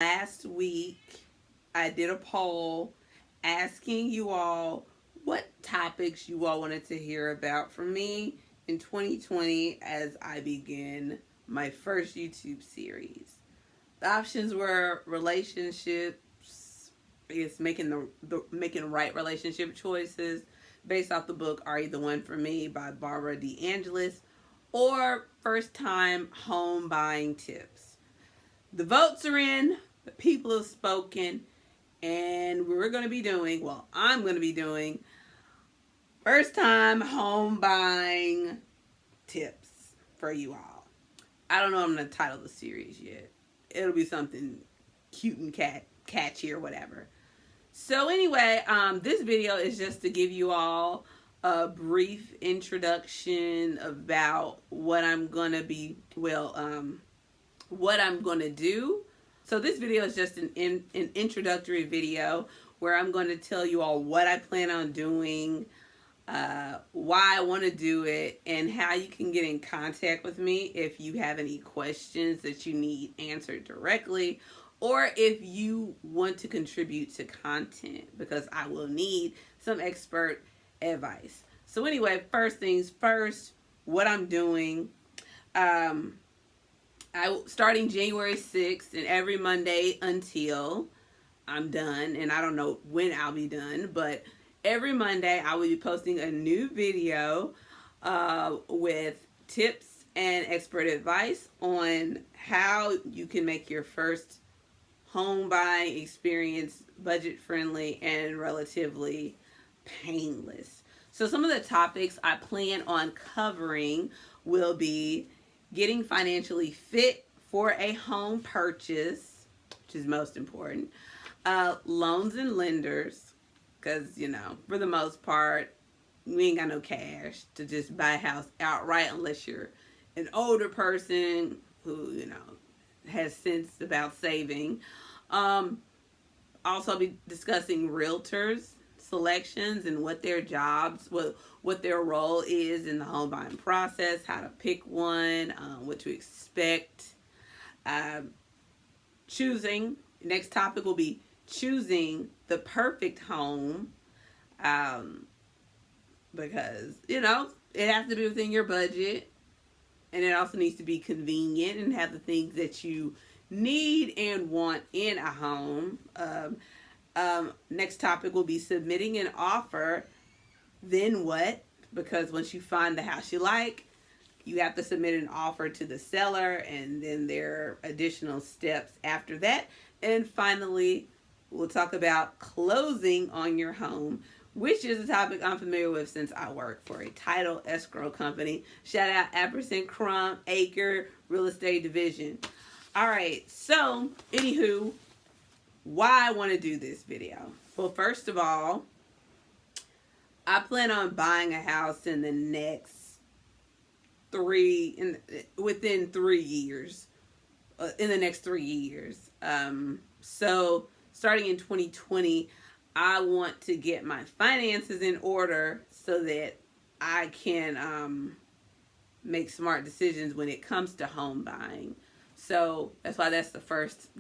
Last week, I did a poll asking you all what topics you all wanted to hear about from me in 2020 as I begin my first YouTube series. The options were relationships, I guess making making right relationship choices based off the book Are You the One for Me by Barbara DeAngelis, or first time home buying tips. The votes are in, the people have spoken, and we're going to be doing, well, I'm going to be doing first time home buying tips for you all. I don't know what I'm going to title the series yet. It'll be something cute and catchy or whatever. So anyway, this video is just to give you all a brief introduction about what I'm going to be, what I'm going to do. So this video is just an introductory video where I'm going to tell you all what I plan on doing, why I want to do it, and how you can get in contact with me if you have any questions that you need answered directly, or if you want to contribute to content, because I will need some expert advice. So anyway, first things first, what I'm doing. Starting January 6th, and every Monday until I'm done, and I don't know when I'll be done, but every Monday I will be posting a new video with tips and expert advice on how you can make your first home buying experience budget friendly and relatively painless. So some of the topics I plan on covering will be getting financially fit for a home purchase, which is most important, loans and lenders, because, for the most part, we ain't got no cash to just buy a house outright unless you're an older person who, has sense about saving. Also, I'll be discussing realtors selections and what their jobs, what their role is in the home buying process, how to pick one, what to expect. Choosing. Next topic will be choosing the perfect home, because it has to be within your budget, and it also needs to be convenient and have the things that you need and want in a home. Next topic will be submitting an offer. Then what? Because once you find the house you like, you have to submit an offer to the seller, and then there are additional steps after that. And finally, we'll talk about closing on your home, which is a topic I'm familiar with since I work for a title escrow company. Shout out Apperson Crump Acre Real Estate Division. All right, so anywho, why I want to do this video. Well, first of all, I plan on buying a house in the next within 3 years, in the next 3 years. So starting in 2020, I want to get my finances in order so that I can make smart decisions when it comes to home buying. So that's why that's the first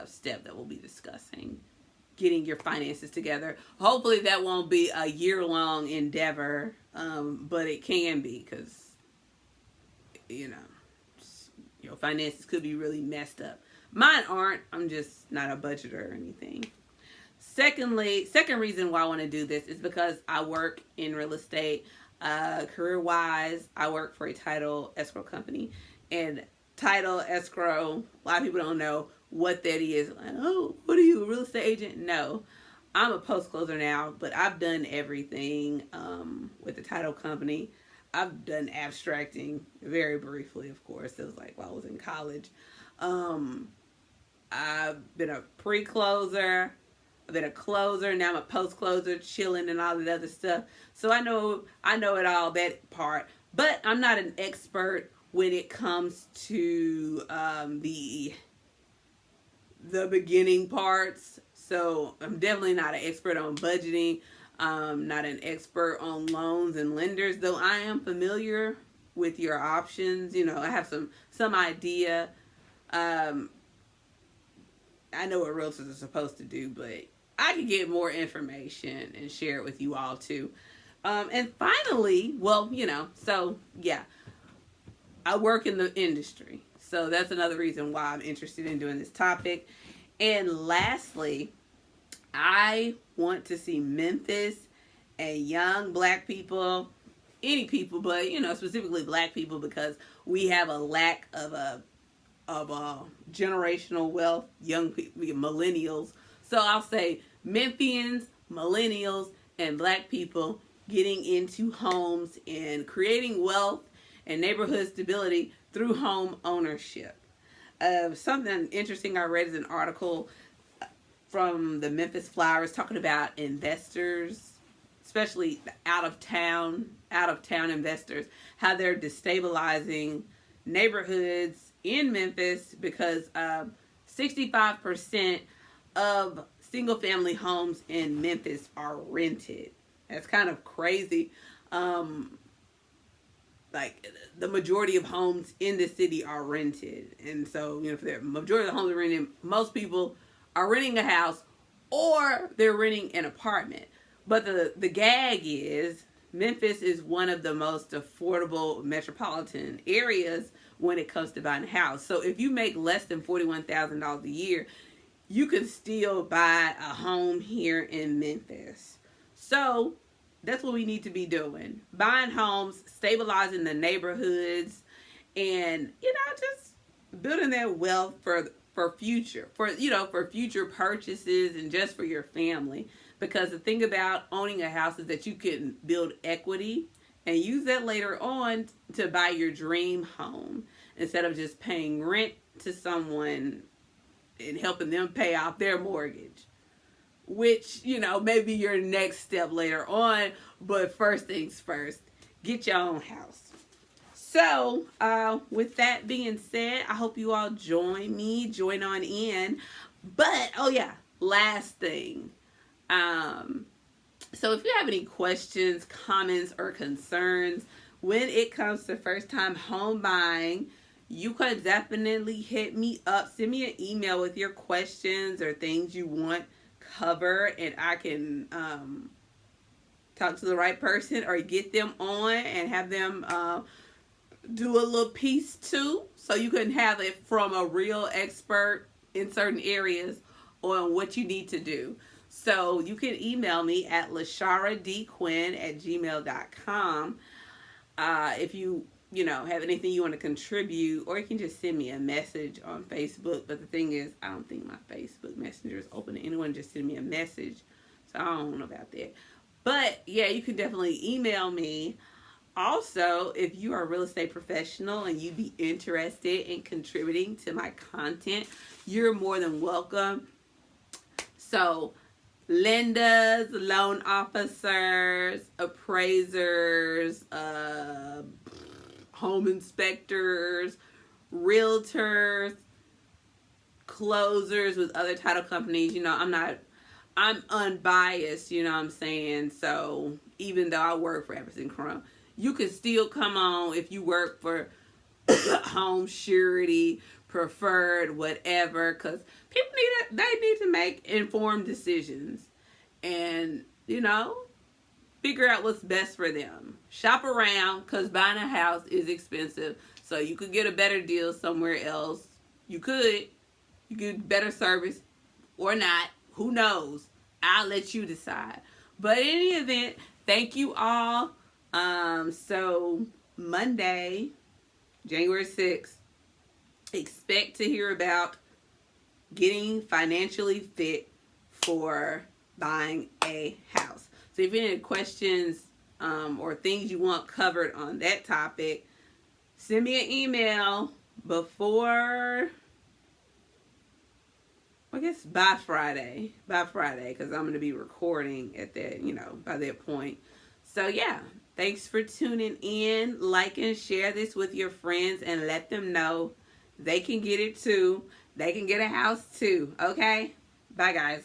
step that we'll be discussing, getting your finances together. Hopefully that won't be a year-long endeavor, but it can be, because your finances could be really messed up. Mine aren't. I'm just not a budgeter or anything. Second reason why I want to do this is because I work in real estate. Career-wise, I work for a title escrow company, and title escrow, a lot of people don't know what that is. Like, oh, what are you, a real estate agent? No, I'm a post closer now, but I've done everything with the title company. I've done abstracting very briefly, of course. It was like while I was in college. I've been a pre-closer. I've been a closer. Now I'm a post-closer, chilling and all that other stuff. So I know it all, that part. But I'm not an expert when it comes to the beginning parts. So I'm definitely not an expert on budgeting. Not an expert on loans and lenders, though I am familiar with your options. I have some idea. I know what realtors are supposed to do, but I can get more information and share it with you all too. And finally, well, so yeah, I work in the industry. So that's another reason why I'm interested in doing this topic. And lastly, I want to see Memphis and young black people, any people, but specifically black people, because we have a lack of generational wealth, young people, millennials. So I'll say Memphians, millennials, and black people getting into homes and creating wealth and neighborhood stability through home ownership. Something interesting I read is an article from the Memphis Flowers talking about investors, especially out of town investors, how they're destabilizing neighborhoods in Memphis because 65% of single family homes in Memphis are rented. That's kind of crazy. Like the majority of homes in the city are rented, and so if the majority of the homes are rented, most people are renting a house or they're renting an apartment. But the gag is Memphis is one of the most affordable metropolitan areas when it comes to buying a house. So if you make less than $41,000 a year, you can still buy a home here in Memphis. So that's what we need to be doing. Buying homes, stabilizing the neighborhoods, and just building that wealth for future purchases and just for your family. Because the thing about owning a house is that you can build equity and use that later on to buy your dream home instead of just paying rent to someone and helping them pay off their mortgage, which may be your next step later on. But first things first, get your own house. So with that being said, I hope you all join on in. But last thing, so if you have any questions, comments, or concerns when it comes to first time home buying, you could definitely hit me up. Send me an email with your questions or things you want covered, and I can talk to the right person or get them on and have them do a little piece too, so you can have it from a real expert in certain areas on what you need to do. So you can email me at lasharadquinn@gmail.com if you have anything you want to contribute, or you can just send me a message on Facebook. But the thing is, I don't think my Facebook Messenger is open to anyone. Just send me a message, so I don't know about that. But yeah, you can definitely email me. Also, if you are a real estate professional and you'd be interested in contributing to my content, you're more than welcome. So lenders, loan officers, appraisers, home inspectors, realtors, closers with other title companies. I'm unbiased, what I'm saying? So even though I work for Everson Crum, you can still come on if you work for Home Surety, Preferred, whatever, because people need to make informed decisions and, figure out what's best for them. Shop around, because buying a house is expensive, so you could get a better deal somewhere else. You could get better service or not. Who knows? I'll let you decide. But in any event, thank you all. So Monday, January 6th, expect to hear about getting financially fit for buying a house. So if you have any questions or things you want covered on that topic, send me an email before, I guess, by Friday, because I'm going to be recording at that, by that point. So yeah, thanks for tuning in. Like and share this with your friends and let them know they can get it too. They can get a house too. Okay? Bye, guys.